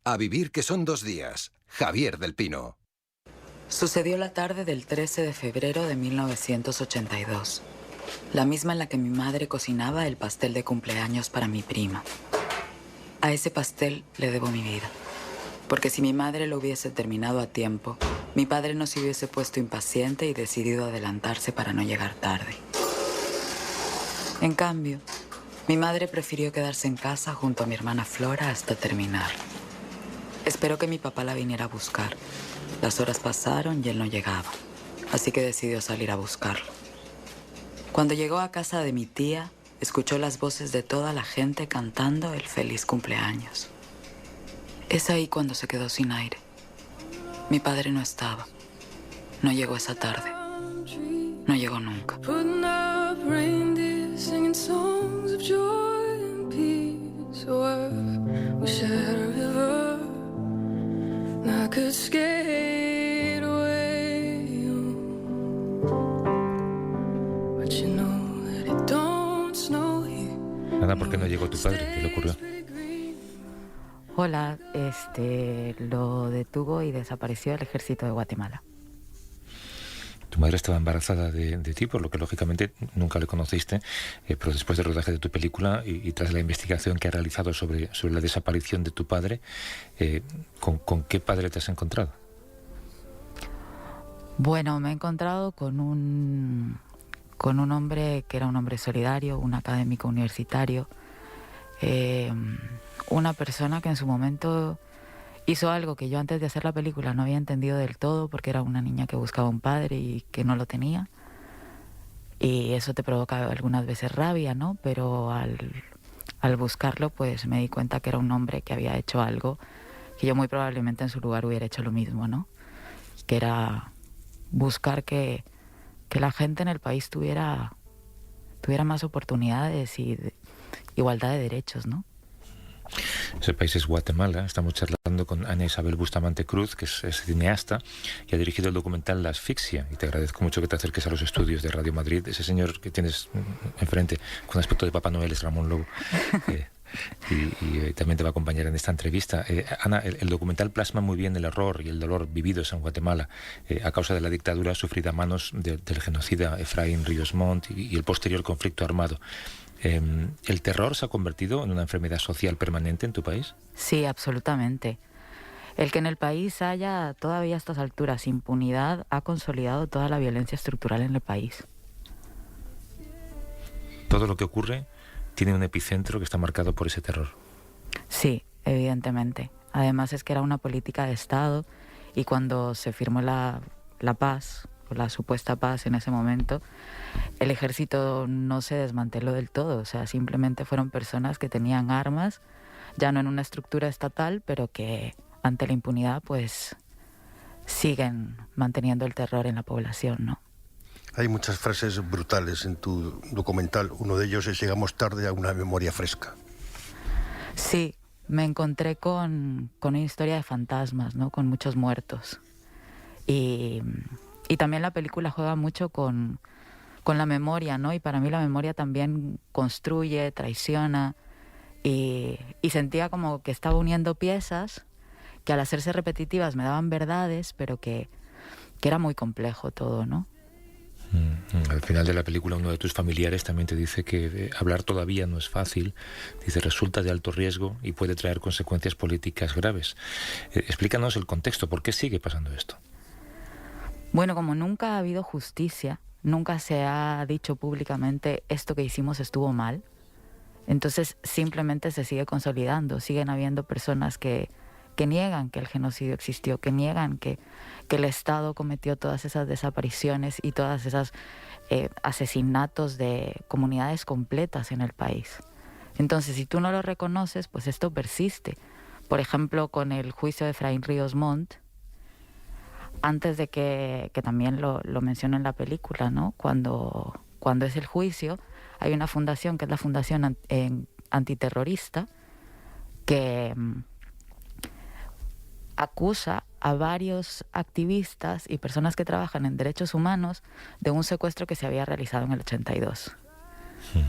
A vivir que son 2 días. Javier del Pino. Sucedió la tarde del 13 de febrero de 1982. La misma en la que mi madre cocinaba el pastel de cumpleaños para mi prima. A ese pastel le debo mi vida. Porque si mi madre lo hubiese terminado a tiempo, mi padre no se hubiese puesto impaciente y decidido adelantarse para no llegar tarde. En cambio, mi madre prefirió quedarse en casa junto a mi hermana Flora hasta terminar. Esperó que mi papá la viniera a buscar. Las horas pasaron y él no llegaba, así que decidió salir a buscarlo. Cuando llegó a casa de mi tía, escuchó las voces de toda la gente cantando el feliz cumpleaños. Es ahí cuando se quedó sin aire. Mi padre no estaba. No llegó esa tarde. No llegó nunca. Ana, ¿por qué no llegó tu padre? ¿Qué le ocurrió? Hola, lo detuvo y desapareció el ejército de Guatemala. Tu madre estaba embarazada de ti, por lo que lógicamente nunca le conociste, pero después del rodaje de tu película y tras la investigación que has realizado sobre la desaparición de tu padre, ¿con qué padre te has encontrado? Bueno, me he encontrado con un hombre que era un hombre solidario, un académico universitario, una persona que en su momento hizo algo que yo antes de hacer la película no había entendido del todo, porque era una niña que buscaba un padre y que no lo tenía. Y eso te provoca algunas veces rabia, ¿no? Pero al buscarlo, pues me di cuenta que era un hombre que había hecho algo que yo muy probablemente en su lugar hubiera hecho lo mismo, ¿no? Que era buscar que la gente en el país tuviera más oportunidades y igualdad de derechos, ¿no? Ese país es Guatemala. Estamos charlando con Ana Isabel Bustamante Cruz, que es cineasta y ha dirigido el documental La Asfixia. Y te agradezco mucho que te acerques a los estudios de Radio Madrid. Ese señor que tienes enfrente con aspecto de Papá Noel es Ramón Lobo. Y también te va a acompañar en esta entrevista. Ana, el documental plasma muy bien el horror y el dolor vividos en Guatemala a causa de la dictadura sufrida a manos del genocida Efraín Ríos Montt y el posterior conflicto armado. ¿El terror se ha convertido en una enfermedad social permanente en tu país? Sí, absolutamente. El que en el país haya todavía a estas alturas impunidad ha consolidado toda la violencia estructural en el país. Todo lo que ocurre tiene un epicentro que está marcado por ese terror. Sí, evidentemente. Además es que era una política de Estado y cuando se firmó la paz, o la supuesta paz en ese momento, el ejército no se desmanteló del todo. O sea, simplemente fueron personas que tenían armas, ya no en una estructura estatal, pero que ante la impunidad pues siguen manteniendo el terror en la población, ¿no? Hay muchas frases brutales en tu documental. Uno de ellos es: llegamos tarde a una memoria fresca. Sí, me encontré con una historia de fantasmas, ¿no? Con muchos muertos. Y también la película juega mucho con la memoria, ¿no? Y para mí la memoria también construye, traiciona. Y sentía como que estaba uniendo piezas que al hacerse repetitivas me daban verdades, pero que era muy complejo todo, ¿no? Al final de la película uno de tus familiares también te dice que hablar todavía no es fácil, dice resulta de alto riesgo y puede traer consecuencias políticas graves. Explícanos el contexto, ¿por qué sigue pasando esto? Bueno, como nunca ha habido justicia, nunca se ha dicho públicamente esto que hicimos estuvo mal, entonces simplemente se sigue consolidando, siguen habiendo personas que niegan que el genocidio existió, que niegan que el Estado cometió todas esas desapariciones y todas esas asesinatos de comunidades completas en el país. Entonces, si tú no lo reconoces, pues esto persiste. Por ejemplo, con el juicio de Efraín Ríos Montt, antes de que también lo menciono en la película, ¿no? Cuando es el juicio, hay una fundación que es la Fundación Antiterrorista que acusa a varios activistas y personas que trabajan en derechos humanos de un secuestro que se había realizado en el 82. Sí.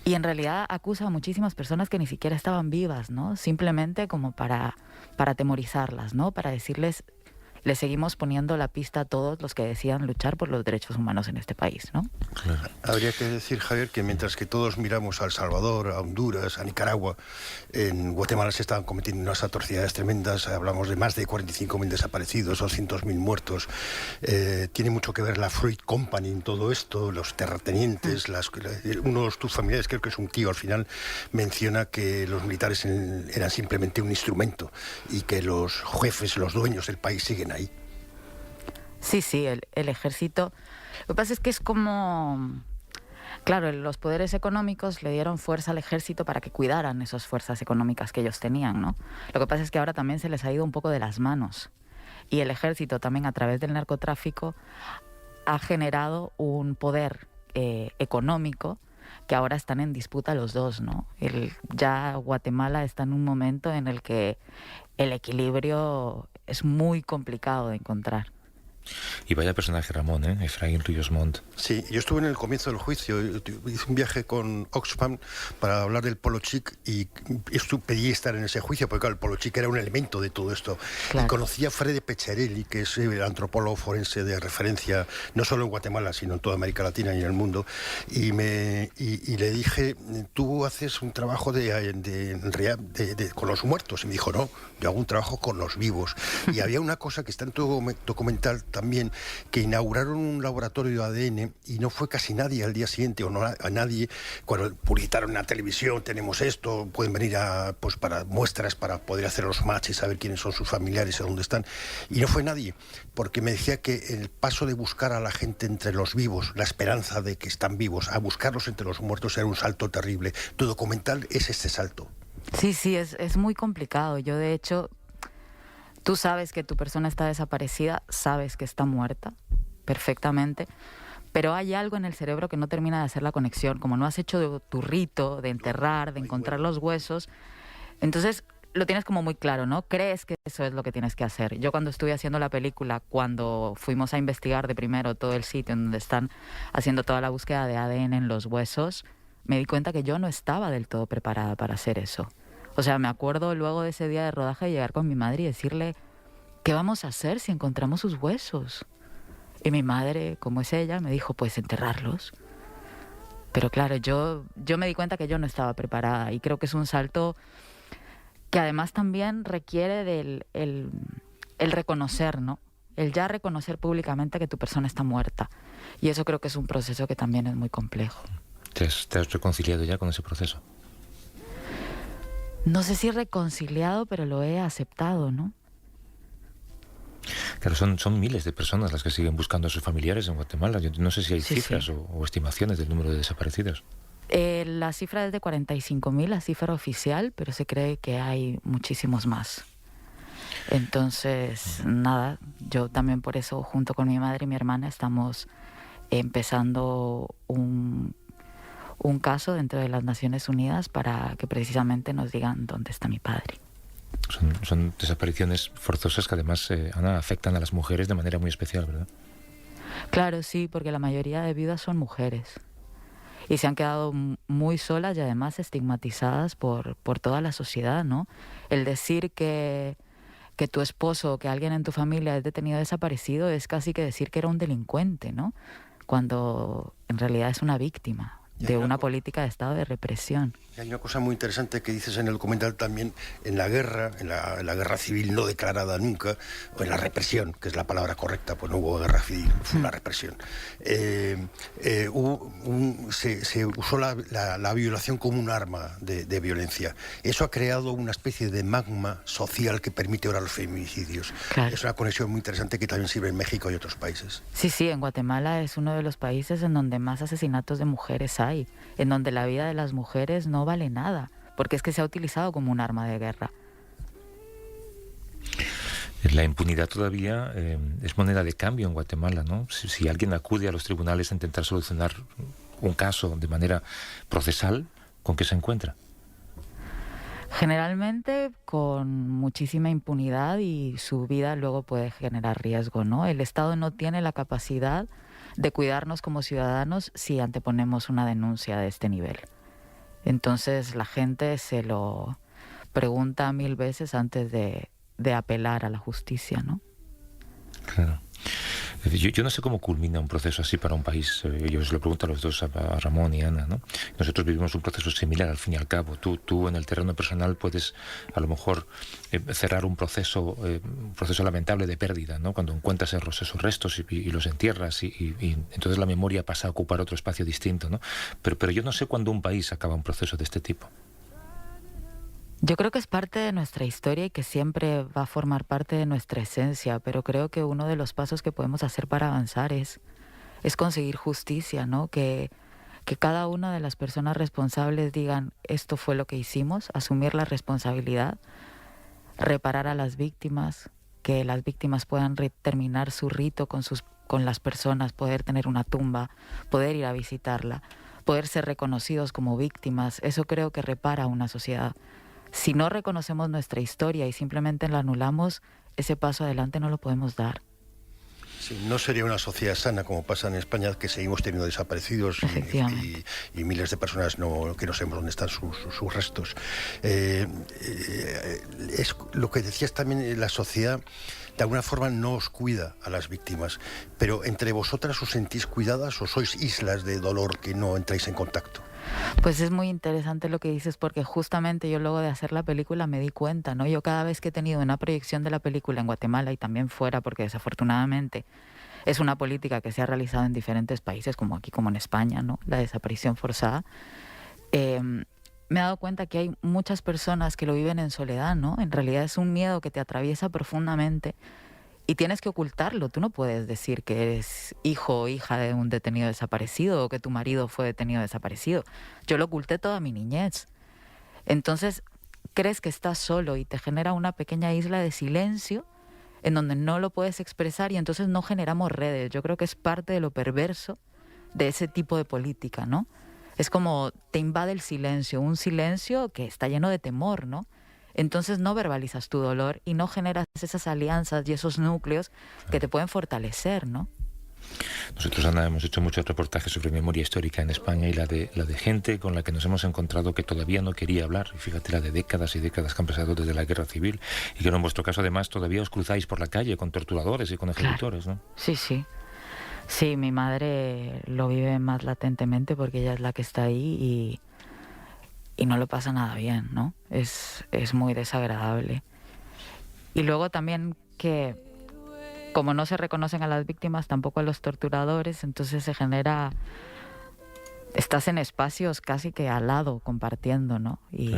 Y en realidad acusa a muchísimas personas que ni siquiera estaban vivas, ¿no? Simplemente como para para atemorizarlas, ¿no? Para decirles, le seguimos poniendo la pista a todos los que decían luchar por los derechos humanos en este país, ¿no? Claro. Habría que decir, Javier, que mientras que todos miramos a El Salvador, a Honduras, a Nicaragua, en Guatemala se estaban cometiendo unas atrocidades tremendas. Hablamos de más de 45.000 desaparecidos, 200.000 muertos. Tiene mucho que ver la Fruit Company en todo esto, los terratenientes, uno de tus familiares, creo que es un tío al final, menciona que los militares eran simplemente un instrumento y que los jefes, los dueños del país siguen ahí. Sí, el ejército. Lo que pasa es que es como... Claro, los poderes económicos le dieron fuerza al ejército para que cuidaran esas fuerzas económicas que ellos tenían, ¿no? Lo que pasa es que ahora también se les ha ido un poco de las manos. Y el ejército también, a través del narcotráfico, ha generado un poder económico que ahora están en disputa los dos, ¿no? Ya Guatemala está en un momento en el que el equilibrio es muy complicado de encontrar. Y vaya personaje Ramón, Efraín Ríos Montt. Sí, yo estuve en el comienzo del juicio, hice un viaje con Oxfam para hablar del Polo Chic y pedí estar en ese juicio, porque claro, el Polo Chic era un elemento de todo esto. Claro. Y conocí a Fede Pecciarelli, que es el antropólogo forense de referencia, no solo en Guatemala, sino en toda América Latina y en el mundo. Y le dije, tú haces un trabajo con los muertos. Y me dijo, no, yo hago un trabajo con los vivos. Y había una cosa que está en tu documental también, que inauguraron un laboratorio de ADN y no fue casi nadie al día siguiente, o no a nadie, cuando publicitaron en la televisión, tenemos esto, pueden venir para muestras para poder hacer los matches, saber quiénes son sus familiares y dónde están. Y no fue nadie, porque me decía que el paso de buscar a la gente entre los vivos, la esperanza de que están vivos, a buscarlos entre los muertos, era un salto terrible. Tu documental es este salto. Sí, es muy complicado. Yo, de hecho... Tú sabes que tu persona está desaparecida, sabes que está muerta, perfectamente, pero hay algo en el cerebro que no termina de hacer la conexión. Como no has hecho tu rito de enterrar, de encontrar los huesos, entonces lo tienes como muy claro, ¿no? Crees que eso es lo que tienes que hacer. Yo cuando estuve haciendo la película, cuando fuimos a investigar de primero todo el sitio en donde están haciendo toda la búsqueda de ADN en los huesos, me di cuenta que yo no estaba del todo preparada para hacer eso. O sea, me acuerdo luego de ese día de rodaje de llegar con mi madre y decirle, ¿qué vamos a hacer si encontramos sus huesos? Y mi madre, como es ella, me dijo, pues enterrarlos. Pero claro, yo me di cuenta que yo no estaba preparada y creo que es un salto que además también requiere del el reconocer, ¿no? El ya reconocer públicamente que tu persona está muerta. Y eso creo que es un proceso que también es muy complejo. ¿Te has reconciliado ya con ese proceso? No sé si reconciliado, pero lo he aceptado, ¿no? Claro, son miles de personas las que siguen buscando a sus familiares en Guatemala. Yo no sé si hay cifras. Sí. O estimaciones del número de desaparecidos. La cifra es de 45.000, la cifra oficial, pero se cree que hay muchísimos más. Entonces, nada, yo también por eso, junto con mi madre y mi hermana, estamos empezando un caso dentro de las Naciones Unidas para que precisamente nos digan dónde está mi padre. Son desapariciones forzosas que además, Ana, afectan a las mujeres de manera muy especial, ¿verdad? Claro, sí, porque la mayoría de viudas son mujeres y se han quedado muy solas y además estigmatizadas por toda la sociedad, ¿no? El decir que tu esposo o que alguien en tu familia es detenido desaparecido es casi que decir que era un delincuente, ¿no? Cuando en realidad es una víctima de una política de Estado de represión. Hay una cosa muy interesante que dices en el documental también, en la guerra, en la guerra civil no declarada nunca, o en la represión, que es la palabra correcta, pues no hubo guerra civil, fue una represión. Se usó la violación como un arma de violencia. Eso ha creado una especie de magma social que permite ahora los feminicidios. Claro. Es una conexión muy interesante que también sirve en México y otros países. Sí, en Guatemala es uno de los países en donde más asesinatos de mujeres hay, en donde la vida de las mujeres no vale nada, porque es que se ha utilizado como un arma de guerra. La impunidad todavía es moneda de cambio en Guatemala, ¿no? Si alguien acude a los tribunales a intentar solucionar un caso de manera procesal, ¿con qué se encuentra? Generalmente con muchísima impunidad y su vida luego puede generar riesgo, ¿no? El Estado no tiene la capacidad de cuidarnos como ciudadanos si anteponemos una denuncia de este nivel. Entonces la gente se lo pregunta 1000 veces antes de de apelar a la justicia, ¿no? Claro. Yo no sé cómo culmina un proceso así para un país. Yo os lo pregunto a los dos, a Ramón y Ana, ¿no? Nosotros vivimos un proceso similar, al fin y al cabo. Tú en el terreno personal puedes, a lo mejor, cerrar un proceso lamentable de pérdida, ¿no? Cuando encuentras esos restos y los entierras y entonces la memoria pasa a ocupar otro espacio distinto, ¿no? Pero yo no sé cuándo un país acaba un proceso de este tipo. Yo creo que es parte de nuestra historia y que siempre va a formar parte de nuestra esencia, pero creo que uno de los pasos que podemos hacer para avanzar es conseguir justicia, ¿no? Que cada una de las personas responsables digan, esto fue lo que hicimos, asumir la responsabilidad, reparar a las víctimas, que las víctimas puedan terminar su rito con las personas, poder tener una tumba, poder ir a visitarla, poder ser reconocidos como víctimas. Eso creo que repara a una sociedad. Si no reconocemos nuestra historia y simplemente la anulamos, ese paso adelante no lo podemos dar. Sí, no sería una sociedad sana como pasa en España, que seguimos teniendo desaparecidos y miles de personas que no sabemos dónde están sus restos. Es lo que decías también, la sociedad de alguna forma no os cuida a las víctimas, pero entre vosotras os sentís cuidadas o sois islas de dolor que no entráis en contacto. Pues es muy interesante lo que dices, porque justamente yo luego de hacer la película me di cuenta, ¿no? Yo cada vez que he tenido una proyección de la película en Guatemala y también fuera, porque desafortunadamente es una política que se ha realizado en diferentes países, como aquí, como en España, ¿no? La desaparición forzada. Me he dado cuenta que hay muchas personas que lo viven en soledad, ¿no? En realidad es un miedo que te atraviesa profundamente y tienes que ocultarlo. Tú no puedes decir que eres hijo o hija de un detenido desaparecido o que tu marido fue detenido desaparecido. Yo lo oculté toda mi niñez. Entonces, crees que estás solo y te genera una pequeña isla de silencio en donde no lo puedes expresar y entonces no generamos redes. Yo creo que es parte de lo perverso de ese tipo de política, ¿no? Es como te invade el silencio, un silencio que está lleno de temor, ¿no? Entonces no verbalizas tu dolor y no generas esas alianzas y esos núcleos que te pueden fortalecer, ¿no? Nosotros, Ana, hemos hecho muchos reportajes sobre memoria histórica en España y la de gente con la que nos hemos encontrado que todavía no quería hablar. Y fíjate, la de décadas y décadas que han pasado desde la Guerra Civil y que en vuestro caso además todavía os cruzáis por la calle con torturadores y con ejecutores, ¿no? Sí, sí. Sí, mi madre lo vive más latentemente porque ella es la que está ahí y no lo pasa nada bien, ¿no? Es muy desagradable. Y luego también que como no se reconocen a las víctimas, tampoco a los torturadores, entonces se genera... Estás en espacios casi que al lado, compartiendo, ¿no? Y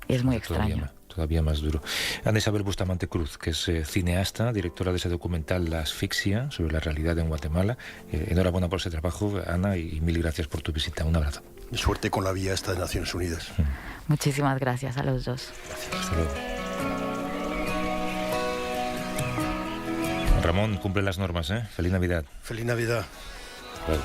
es muy extraño. Todavía más duro. Ana Isabel Bustamante Cruz, que es cineasta, directora de ese documental La Asfixia, sobre la realidad en Guatemala. Enhorabuena por ese trabajo, Ana, y mil gracias por tu visita. Un abrazo. Y suerte con la vía esta de Naciones Unidas. Muchísimas gracias a los dos. Gracias. Hasta luego. Ramón, cumple las normas, ¿eh? Feliz Navidad. Feliz Navidad. Bueno.